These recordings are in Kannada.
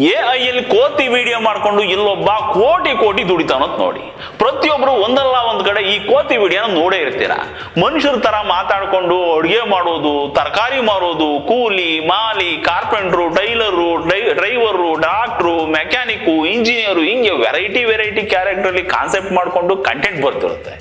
AI ಅಲ್ಲಿ ಕೋತಿ ವಿಡಿಯೋ ಮಾಡ್ಕೊಂಡು ಇಲ್ಲೊಬ್ಬ ಕೋಟಿ ದುಡಿತಾನಂತ ನೋಡಿ. ಪ್ರತಿಯೊಬ್ರು ಒಂದಲ್ಲ ಒಂದ್ ಕಡೆ ಈ ಕೋತಿ ವಿಡಿಯೋನ ನೋಡೇ ಇರ್ತೀರಾ. ಮನುಷ್ಯರ ತರ ಮಾತಾಡ್ಕೊಂಡು ಅಡುಗೆ ಮಾಡೋದು, ತರಕಾರಿ ಮಾರೋದು, ಕೂಲಿ, ಮಾಲಿ, carpenter, tailor, driver, doctor, mechanic, engineer, ಹಿಂಗೆ ವೆರೈಟಿ ಕ್ಯಾರೆಕ್ಟರ್ ಅಲ್ಲಿ ಕಾನ್ಸೆಪ್ಟ್ ಮಾಡ್ಕೊಂಡು ಕಂಟೆಂಟ್ ಬರ್ತಿರುತ್ತೆ.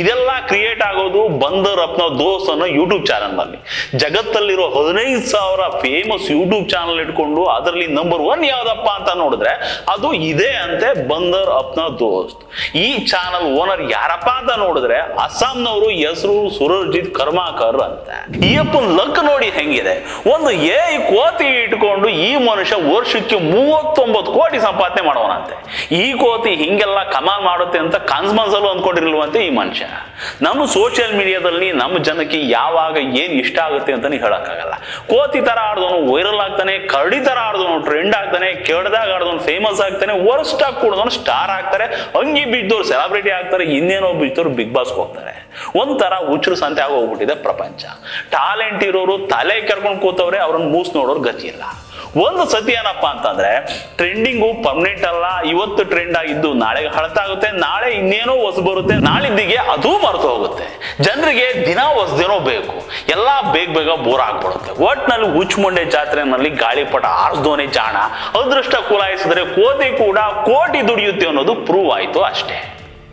ಇದೆಲ್ಲ ಕ್ರಿಯೇಟ್ ಆಗೋದು ಬಂದರ್ ಅಪ್ನ ದೋಸ್ ಅನ್ನೋ ಯೂಟ್ಯೂಬ್ ಚಾನಲ್ ನಲ್ಲಿ. ಜಗತ್ತಲ್ಲಿರೋ 15,000 ಫೇಮಸ್ ಯೂಟ್ಯೂಬ್ ಚಾನಲ್ ಇಟ್ಕೊಂಡು ಅದರಲ್ಲಿ ನಂಬರ್ 1 ಯಾವ್ದಪ್ಪ ಅಂತ ನೋಡಿದ್ರೆ ಅದು ಇದೆ ಅಂತೆ, ಬಂದರ್ ಅಪ್ನ ದೋಸ್ತ್. ಈ ಚಾನಲ್ ಓನರ್ ಯಾರಪ್ಪ ಅಂತ ನೋಡಿದ್ರೆ ಅಸ್ಸಾಂನವರು, ಹೆಸರು ಸುರಜಿತ್ ಕರ್ಮಾಕರ್ ಅಂತ. ಈ ಅಪ್ಪನ ಲಕ್ ನೋಡಿ ಹೆಂಗಿದೆ. ಒಂದು AI ಕೋತಿ ಇಟ್ಕೊಂಡು ಈ ಮನುಷ್ಯ ವರ್ಷಕ್ಕೆ 39 ಕೋಟಿ ಸಂಪಾದನೆ ಮಾಡೋನಂತೆ. ಈ ಕೋತಿ ಹಿಂಗೆಲ್ಲ ಕಮಾಲ್ ಮಾಡುತ್ತೆ ಅಂತ ಕನ್ಸ್ಮನ್ಸಲ್ಲೂ ಅಂದ್ಕೊಂಡಿರ್ಲಿಲ್ವಂತೆ ಈ ಮನುಷ್ಯ. ನಮ್ಮ ಸೋಷಿಯಲ್ ಮೀಡಿಯಾದಲ್ಲಿ ನಮ್ಮ ಜನಕ್ಕೆ ಯಾವಾಗ ಏನ್ ಇಷ್ಟ ಆಗುತ್ತೆ ಅಂತಾನೆ ಹೇಳಕ್ಕಾಗಲ್ಲ. ಕೋತಿ ತರ ಆಡ್ದವನು ವೈರಲ್ ಆಗ್ತಾನೆ, ಕರಡಿ ತರ ಆಡ್ದವನು ಟ್ರೆಂಡ್ ಆಗ್ತಾನೆ, ಕೆಳದಾಗ ಆಡ್ದವನು ಫೇಮಸ್ ಆಗ್ತಾನೆ, ವರ್ಸ್ಟ್ ಆಗಿ ಕೂಡದವನು ಸ್ಟಾರ್ ಆಗ್ತಾರೆ, ಅಂಗಿ ಬಿದ್ದವ್ರು ಸೆಲೆಬ್ರಿಟಿ ಆಗ್ತಾರೆ, ಇನ್ನೇನೋ ಬಿದ್ದವ್ರು ಬಿಗ್ ಬಾಸ್ ಹೋಗ್ತಾರೆ. ಒಂಥರ ಹುಚ್ಚರು ಸಂತೆ ಆಗೋಗ್ಬಿಟ್ಟಿದೆ ಪ್ರಪಂಚ. ಟ್ಯಾಲೆಂಟ್ ಇರೋರು ತಲೆ ಕೆರ್ಕೊಂಡು ಕೂತವ್ರೆ, ಅವ್ರನ್ನ ಮೂಸ್ ನೋಡೋರು ಗತಿ ಇಲ್ಲ. ಒಂದು ಸತಿ ಏನಪ್ಪಾ ಅಂತಂದ್ರೆ ಟ್ರೆಂಡಿಂಗು ಪರ್ಮನೆಂಟ್ ಅಲ್ಲ. ಇವತ್ತು ಟ್ರೆಂಡ್ ಆಗಿದ್ದು ನಾಳೆಗೆ ಹಳತಾಗುತ್ತೆ, ನಾಳೆ ಇನ್ನೇನೋ ಹೊಸ ಬರುತ್ತೆ, ನಾಳಿದ್ದಿಗೆ ಅದು ಮರೆತು ಹೋಗುತ್ತೆ. ಜನರಿಗೆ ದಿನ ಹೊಸದೇನೋ ಬೇಕು, ಎಲ್ಲಾ ಬೇಗ ಬೋರ್ ಆಗ್ಬಿಡುತ್ತೆ. ಒಟ್ನಲ್ಲಿ ಹುಚ್ಚುಮುಂಡೆ ಜಾತ್ರೆನಲ್ಲಿ ಗಾಳಿಪಟ ಆರಿಸ್ದೋನೆ ಜಾಣ, ಅದೃಷ್ಟ ಕುಲಾಯಿಸಿದ್ರೆ ಕೋತಿ ಕೂಡ ಕೋಟಿ ದುಡಿಯುತ್ತೆ ಅನ್ನೋದು ಪ್ರೂವ್ ಆಯ್ತು ಅಷ್ಟೇ.